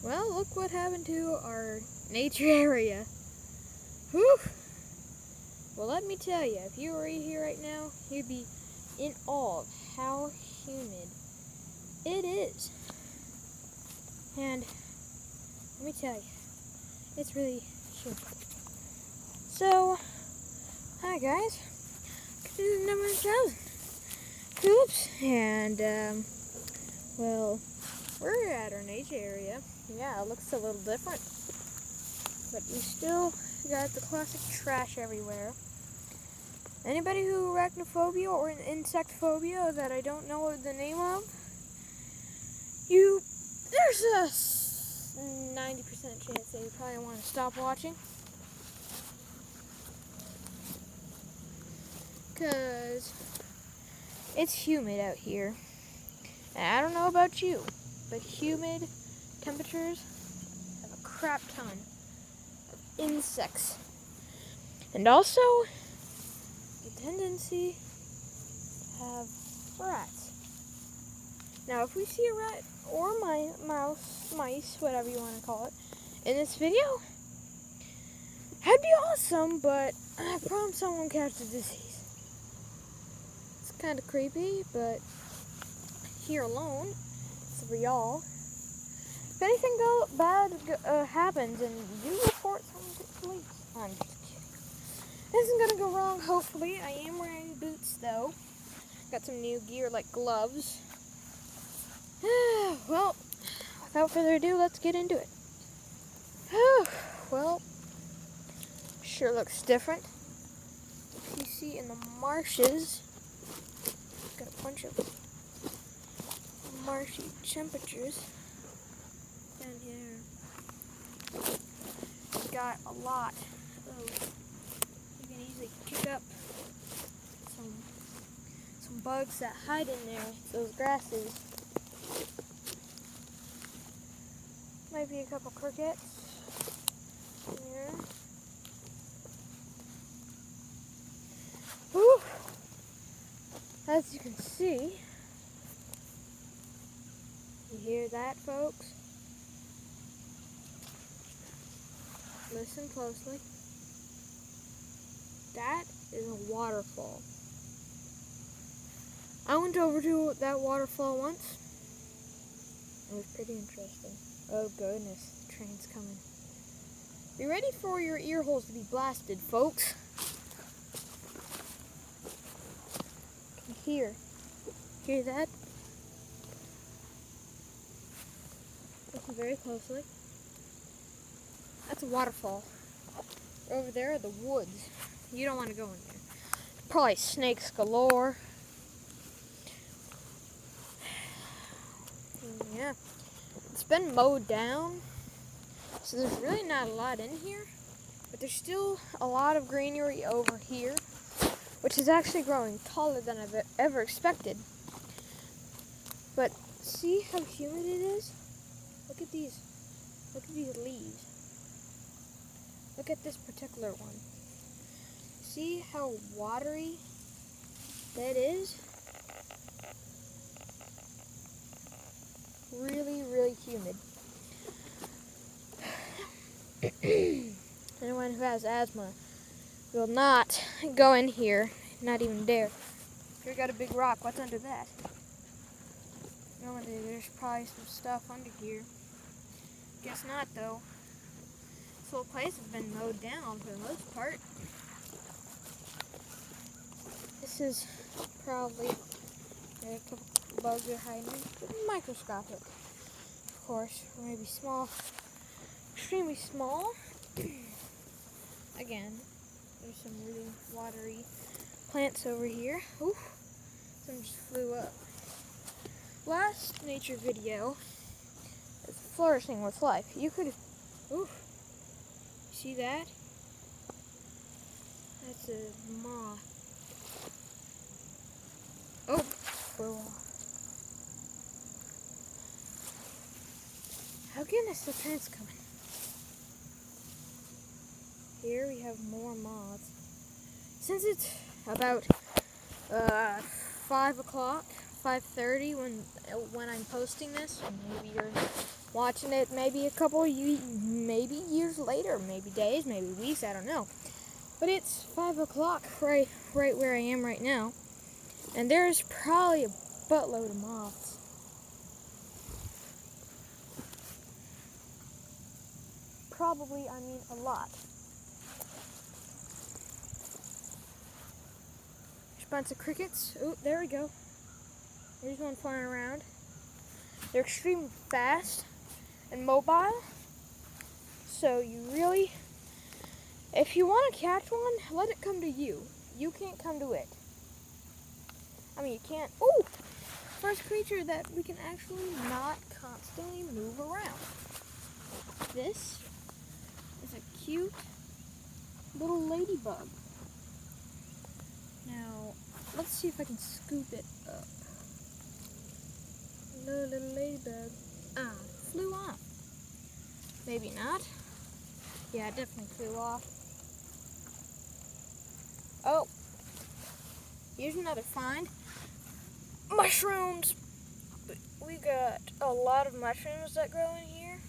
Well, look what happened to our nature area. Whew! Well, let me tell you, if you were here right now, you'd be in awe of how humid it is. And let me tell you, it's really humid. So, hi guys. This is number 1000 tulips, and well, we're at our nature area. Yeah, it looks a little different, but we still got the classic trash everywhere. Anybody who arachnophobia or an insect phobia that I don't know the name of, there's a 90% chance that you probably want to stop watching. Because it's humid out here. And I don't know about you, but humid temperatures have a crap ton of insects. And also, a tendency to have rats. Now, if we see a rat or mice, whatever you want to call it, in this video, that'd be awesome, but I promise I won't catch the disease. It's kind of creepy, but here alone, it's for y'all. If anything bad happens and you report someone to the police, I'm just kidding. This isn't gonna go wrong, hopefully. I am wearing boots, though. Got some new gear like gloves. Well, without further ado, let's get into it. Well, sure looks different. If you see in the marshes, got a bunch of marshy temperatures down here. Got a lot of, you can easily pick up some bugs that hide in there, those grasses. Might be a couple crickets here. Whew. As you can see, you hear that, folks? Listen closely. That is a waterfall. I went over to that waterfall once. It was pretty interesting. Oh goodness, the train's coming. Be ready for your ear holes to be blasted, folks. Can you hear that? Listen very closely. That's a waterfall. Over there are the woods. You don't want to go in there. Probably snakes galore. Yeah. It's been mowed down, so there's really not a lot in here, but there's still a lot of greenery over here, which is actually growing taller than I've ever expected. But see how humid it is? Look at these leaves. Look at this particular one. See how watery that is? Really, really humid. Anyone who has asthma will not go in here, not even dare. Here got a big rock. What's under that? No wonder, there's probably some stuff under here. Guess not, though. This whole place has been mowed down for the most part. This is probably a couple bugs are hiding. Microscopic, of course, or maybe small, extremely small. Again, there's some really watery plants over here. Ooh, some just flew up. Last nature video is flourishing with life. You could, ooh, see that? That's a moth. Oh, flew off. Oh goodness, the train's coming. Here we have more moths. Since it's about 5 o'clock, 5:30 when I'm posting this, maybe you're watching it maybe maybe years later, maybe days, maybe weeks, I don't know. But it's 5 o'clock right where I am right now, and there's probably a buttload of moths. Probably, I mean a lot. There's a bunch of crickets. Oh, there we go. There's one flying around. They're extremely fast and mobile. So you really, if you want to catch one, let it come to you. You can't come to it. I mean, you can't. Oh, first creature that we can actually not constantly move around. This is a cute little ladybug. Now, let's see if I can scoop it up. Hello, little ladybug. Ah, flew off. Maybe not. Yeah, it definitely flew off. Oh, here's another find. Mushrooms! We got a lot of mushrooms that grow in here.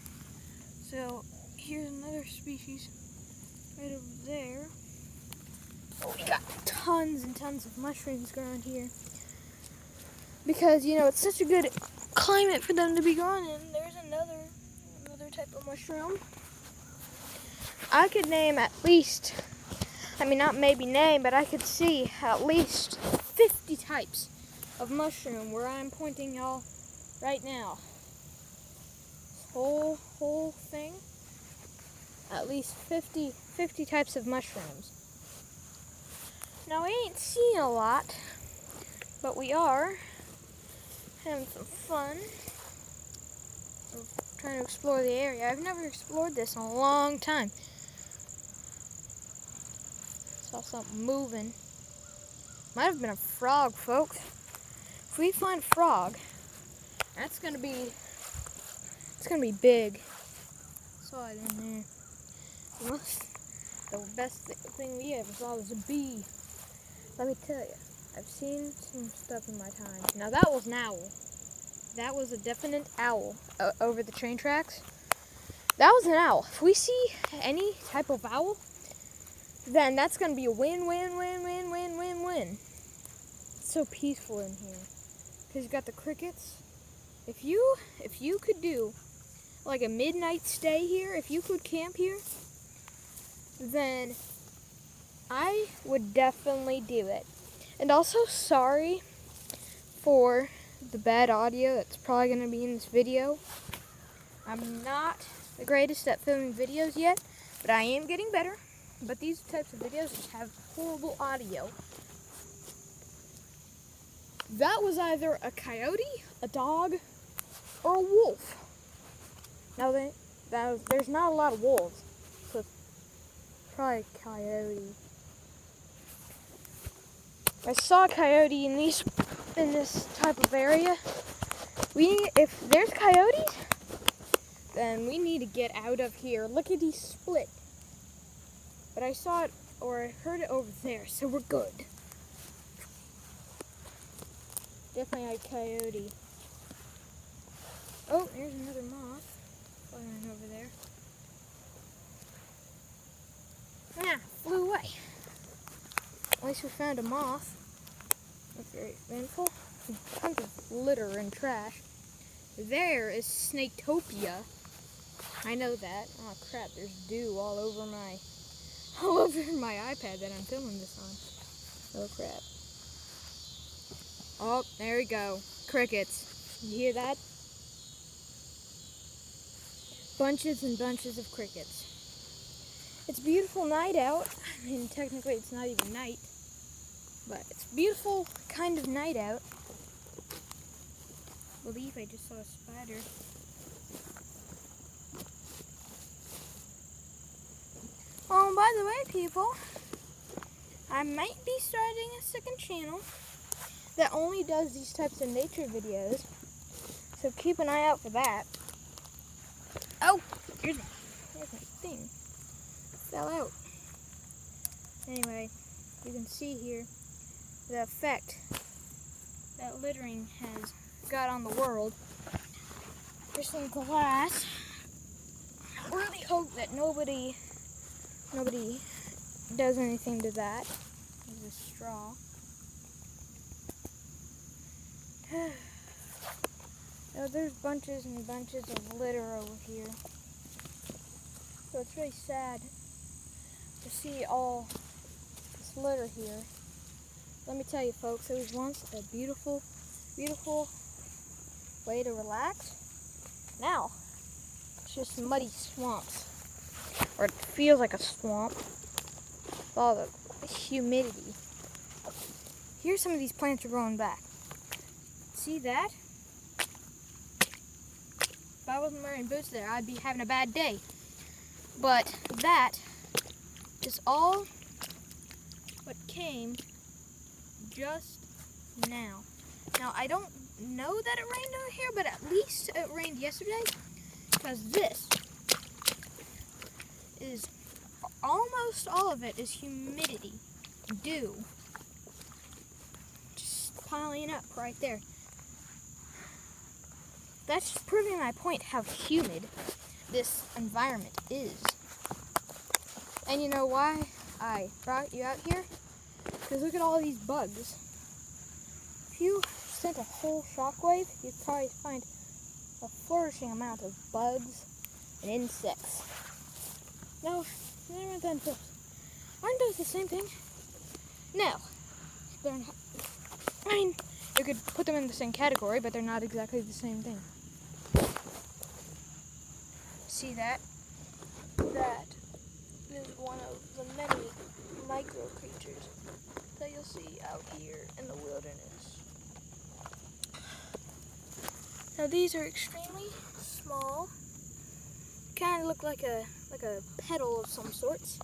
So, here's another species right over there. Oh, we got tons and tons of mushrooms growing here. Because, you know, it's such a good climate for them to be growing in. There's another type of mushroom. I could name at least, I mean, not maybe name, but I could see at least 50 types of mushroom where I'm pointing y'all right now. This whole thing, at least 50 types of mushrooms. Now, we ain't seen a lot, but we are having some fun. We're trying to explore the area. I've never explored this in a long time. Saw something moving. Might have been a frog, folks. If we find a frog, it's gonna be big. Saw it in there. The best thing we ever saw was a bee. Let me tell you, I've seen some stuff in my time. Now that was an owl. That was a definite owl over the train tracks. That was an owl. If we see any type of owl, then that's gonna be a win. It's so peaceful in here because you got the crickets. If you could do like a midnight stay here, if you could camp here, then I would definitely do it. And also, sorry for the bad audio that's probably going to be in this video. I'm not the greatest at filming videos yet, but I am getting better. But these types of videos just have horrible audio. That was either a coyote, a dog, or a wolf. Now, there's not a lot of wolves, so it's probably a coyote. I saw a coyote in this type of area. If there's coyotes, then we need to get out of here. Lickety split. But I saw it, or I heard it over there, so we're good. Definitely a coyote. Oh, there's another moth flying over there. Ah, flew away. At least we found a moth. That's very eventful. Tons of litter and trash. There is Snaketopia. I know that. Oh crap, there's dew all over my iPad that I'm filming this on. Oh crap. Oh, there we go. Crickets. You hear that? Bunches and bunches of crickets. It's a beautiful night out. I mean, technically it's not even night. But it's a beautiful kind of night out. I believe I just saw a spider. Oh, by the way, people, I might be starting a second channel that only does these types of nature videos. So keep an eye out for that. Oh, there's my thing. Fell out. Anyway, you can see here the effect that littering has got on the world. Here's some glass. I really hope that nobody does anything to that. There's a straw. Now there's bunches and bunches of litter over here. So it's really sad to see all this litter here. Let me tell you folks, it was once a beautiful, beautiful way to relax. Now, it's just muddy swamps. Or it feels like a swamp. With all the humidity. Here's some of these plants are growing back. See that? If I wasn't wearing boots there, I'd be having a bad day. But that is all what came just now. Now, I don't know that it rained over here, but at least it rained yesterday, because this is almost all of it is humidity, dew, just piling up right there. That's proving my point how humid this environment is. And you know why I brought you out here? Because look at all these bugs. If you sent a whole shockwave, you'd probably find a flourishing amount of bugs and insects. No, they're not done first. Aren't those the same thing? No. They're not. I mean, you could put them in the same category, but they're not exactly the same thing. See that? That is one of the many micro creatures that you'll see out here in the wilderness. Now these are extremely small. Kind of look like a petal of some sorts,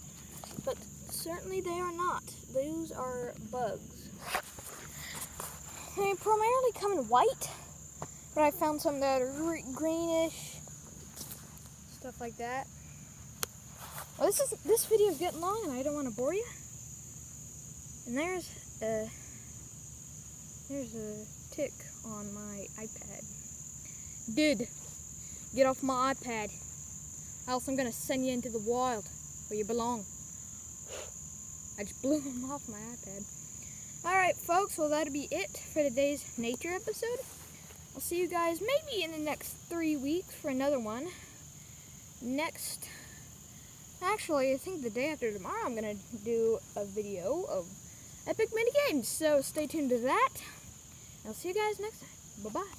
but certainly they are not. Those are bugs. They primarily come in white, but I found some that are greenish, stuff like that. Well, this video is getting long, and I don't want to bore you. And there's a tick on my iPad. Dude, get off my iPad, else I'm gonna send you into the wild where you belong. I just blew him off my iPad. Alright folks, well that'll be it for today's nature episode. I'll see you guys maybe in the next 3 weeks for another one. Actually, I think the day after tomorrow I'm gonna do a video of epic mini games. So stay tuned to that. I'll see you guys next time. Bye-bye.